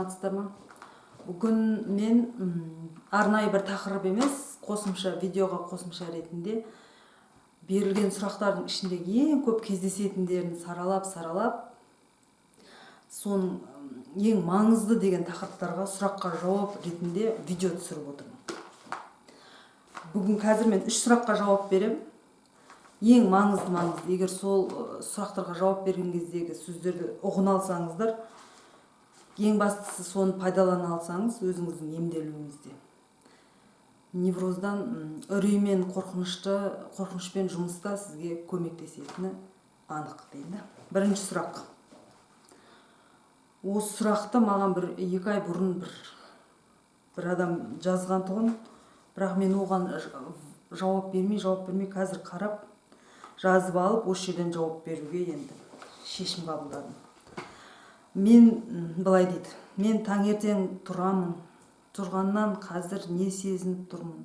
саламатсыздар ма? Бүгін мен арнайы бір тақырып емес, қосымша видеоға қосымша ретінде берілген сұрақтардың ішіндегі ең көп кездесетіндерін саралап, соның ең маңызды деген тақырыптарға сұраққа жауап ретінде видео түсіріп отырмын. Бүгін қазір мен 3 сұраққа жауап берем. Ең маңызды, егер сол сұрақтарға жауап берген кездегі сөздерді ұғына алсаңыздар, ең бастысы соны пайдалана алсаңыз өзіңіздің емделуіңізде. Невроздан үрей мен қорқынышпен жұмыста сізге көмектесетіні анық дейді. Бірінші сұрақ. Осы сұрақты маған 2 ай бұрын бір адам жазған тұғын, бірақ мен оған жауап бермей қазір қарап жазып алып, осы жерден жауап беруге енді шешім қабылдадым. Мен былай дейді: мен таңертең тұрамын, тұрғаннан қазір не сезініп тұрмын,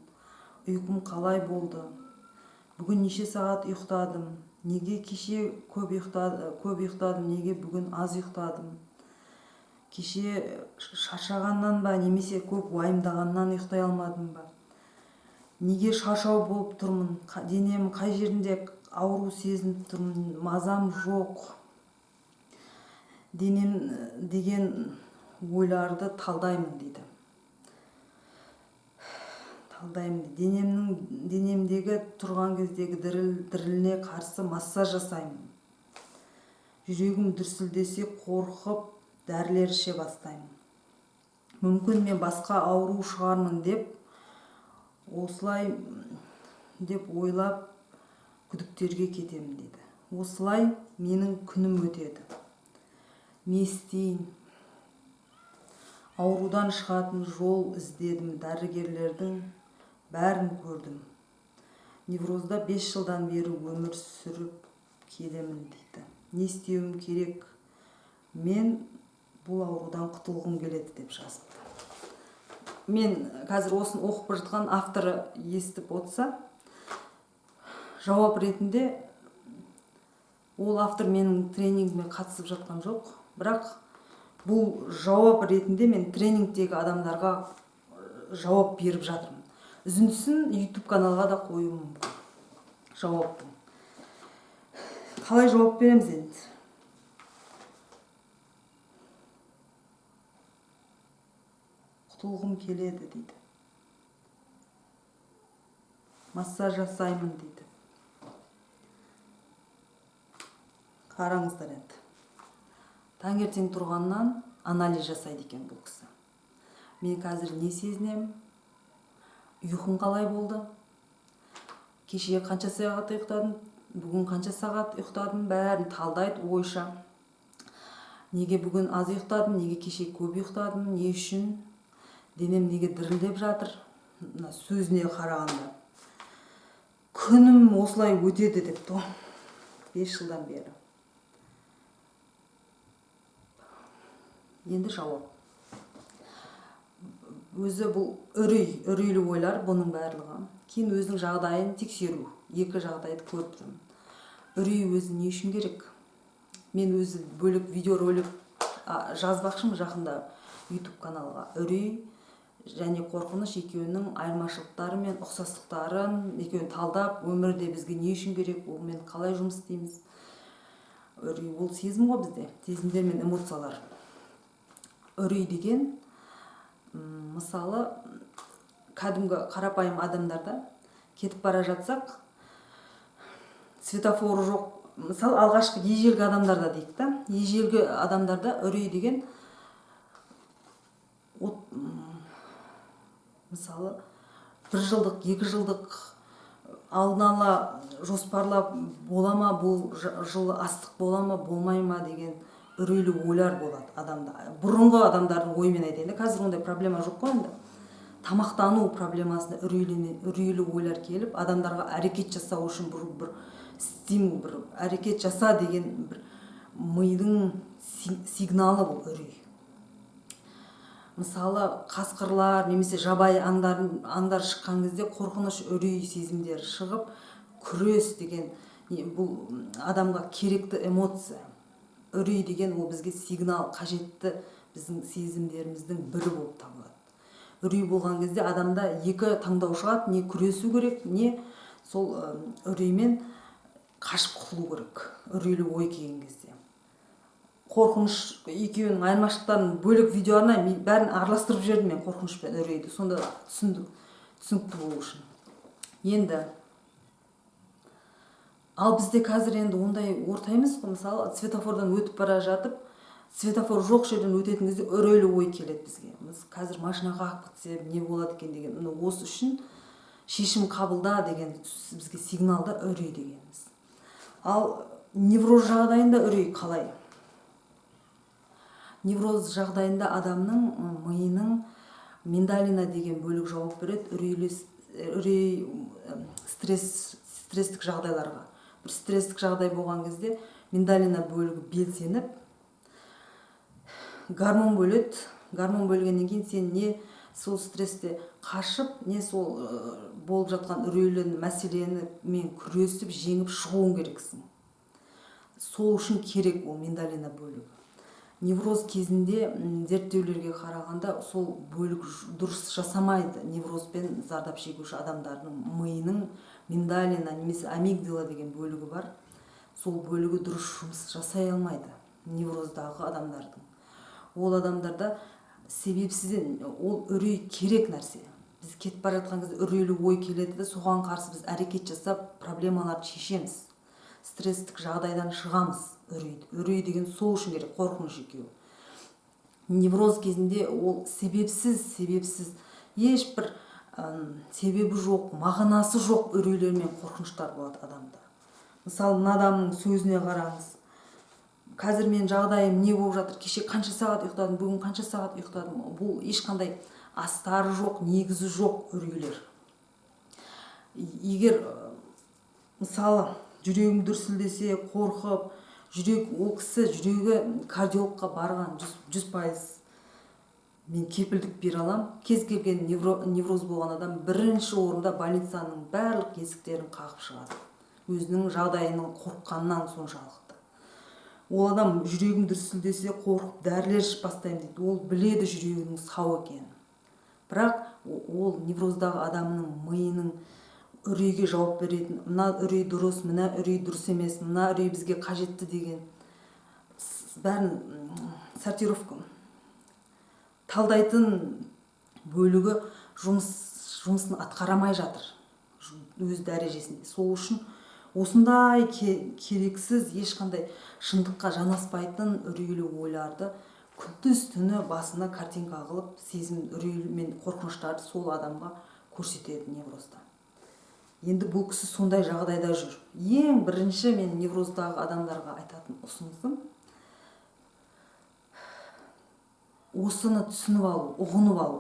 ұйқым қалай болды, бүгін неше сағат ұйықтадым, неге кеше көп ұйықтадым, неге бүгін аз ұйықтадым, кеше шаршағаннан ба, немесе көп уайымдағаннан ұйықтай алмадым ба, неге шаршау болып тұрмын, денем қай жерінде ауру сезініп тұрмын, мазам жоқ, денем деген ойларды талдаймын дейді. Денемдегі тұрған кездегі діріліне қарсы массаж жасаймын. Жүрегім дүрсілдесе қорқып, дәрілер іше бастаймын. Мүмкін мен басқа ауру шығармын деп, осылай деп ойлап күдіктерге кетемін дейді. Осылай менің күнім өтеді. Не істейін? Аурудан шығатын жол іздедім, дәрігерлердің бәрін көрдім. Неврозда 5 жылдан бері өмір сүріп келемін дейді. Не істеуім керек? Мен бұл аурудан құтылғым келеді деп жазыпты. Мен қазір осыны оқып жатқан авторы естіп отырса, жауап ретінде ол автор менің тренингіме қатысып жатқан жоқ, бірақ бұл жауап ретінде мен тренингтегі адамдарға жауап беріп жатырмын. Үзіндісін YouTube каналға да қоюым мүмкін. Жауаптың. Қалай жауап береміз енді? Құтылғым келеді дейді. Массаж жасаймын дейді. Қараңыздар енді. Таңертең тұрғаннан анализ жасайды екен бұл кісі. Мен қазір не сезінем? Ұйқым қалай болды? Кеше қанша сағат ұйықтадым? Бүгін қанша сағат ұйықтадым? Бәрін талдайды ойша. Неге бүгін аз ұйықтадым? Неге кеше көп ұйықтадым? Не үшін? Денем неге дірілдеп жатыр? Сөзіне қарағанда. Күнім осылай өтеді депті. 5 жылдан бері. Енді жауап. Өзі бұл үрейлі ойлар бұның барлығы. Кейін өзінің жағдайын тексеру. 2 жағдайды көріп тұрмын. Үрей өзі не үшін керек? Мен өзі бөлік видеоролик жазбақшымын жақында YouTube каналға. Үрей және қорқыныш екеуінің айырмашылықтары мен ұқсастықтарын екеуін талдап, өмірде бізге не үшін керек, онымен қалай жұмыс істейміз. Үрей ол сезім ғой бізде, сезімдер мен эмоциялар. Үрей деген, мысалы, кәдімгі қарапайым адамдарда кетіп бара жатсақ, светофоры жоқ, мысалы, алғашқы ежелгі адамдарда дейік та, ежелгі адамдарда үрей деген, мысалы, 1 жылдық, 2 жылдық алдын ала жоспарлап бола ма, бұл жылы астық бола ма, болмай ма деген үрейлі ойлар болады адамда. Бұрынғы адамдардың ойымен айтайын. Қазір ондай проблема жоқ қой енді. Тамақтану проблемасына үрейлі ойлар келіп, адамдарға әрекет жасау үшін бір стимул, бір әрекет жаса деген бір мидың сигналы бұл үрей. Мысалы, қасқырлар немесе жабайы аңдар шыққан кезде қорқыныш, үрей сезімдері шығып, күрес деген бұл адамға керекті эмоция. Үрей деген ол бізге сигнал, қажетті біздің сезімдеріміздің бірі болып табылады. Үрей болған кезде адамда екі таңдау шығады: не күресу керек, не сол үреймен қашып құтылу керек. Үрейлі ой келген кезде. Қорқыныш екеуінің айырмашылықтарын бөлек видео арнаймын, бәрін араластырып жібердім мен, қорқыныш пен үрейді. Сонда түсінікті болу үшін. Енді ал бізде қазір енді ондай орта емес қой. Мысалы, светофордан өтіп бара жатып, светофор жоқ жерден өтетін кезде үрейлі ой келеді бізге. Біз қазір машина қағып кетсе не болады екен деген. Осы үшін шешім қабылда деген бізге сигналда үрей дегеніміз. Ал невроз жағдайында үрей қалай? Невроз жағдайында адамның миының миндалина деген бөлік жауап береді үрей стресстік жағдайларға. Бір стресстік жағдай болған кезде миндалина бөлігі белсеніп гормон бөледі. Гормон бөлгеннен кейін сен не сол стрессте қашып, не сол болып жатқан үрейлі мәселені мен күресіп, жеңіп шығуың керексің. Сол үшін керек ол миндалина бөлігі. Невроз кезінде зерттеулерге қарағанда сол бөлік дұрыс жасамайды. Неврозбен зардап шегуші адамдардың миының миндалина немесе амигдала деген бөлігі бар. Сол бөлігі дұрыс жұмыс жасай алмайды невроздағы адамдардың. Ол адамдарда себепсізден ол үрей керек нәрсе. Біз кетіп бара жатқан кезде үрейлі ой келеді де, соған қарсы біз әрекет жасап проблемаларды шешеміз. Стресстік жағдайдан шығамыз. Үрей деген сол үшін керек, қорқыныш екеуі. Невроз кезінде ол себепсіз ешбір себебі жоқ, мағынасы жоқ үрейлер мен қорқыныштар болады адамда. Мысалы, мына адамның сөзіне қараңыз. Қазір мен жағдайым не болып жатыр? Кеше қанша сағат ұйықтадым, бүгін қанша сағат ұйықтадым? Бұл ешқандай астары жоқ, негізі жоқ үрейлер. Егер мысалы жүрегім дүрсілдесе, қорқып, ол кісі жүрегі кардиологқа барған 100%, мен кепілдік бере алам. Кез келген невроз болған адам бірінші орында больницаның барлық есіктерін қағып шығады. Өзінің жағдайының қорыққаннан соншалықты. Ол адам жүрегім дүрсілдесе, қорқып, дәрілер ішіп бастаймын дейді. Ол біледі жүрегінің сау екенін. Бірақ ол невроздағы адамның миының үрейге жауап беретін, мына үрей дұрыс, мына үрей дұрыс емес, мына үрей бізге қажетті деген бәрін сортировка талдайтын бөлігі жұмысын атқарамай жатыр өз дәрежесінде. Сол үшін осындай керексіз, ешқандай шындыққа жанаспайтын үрейлі ойларды күндіз түні басына картинка қылып, сезім, үрей мен қорқыныштарды сол адамға көрсетеді неврозда. Енді бұл кісі сондай жағдайда жүр. Ең бірінші мен невроздағы адамдарға айтатын ұсынысым осыны түсініп алу, ұғынып алу.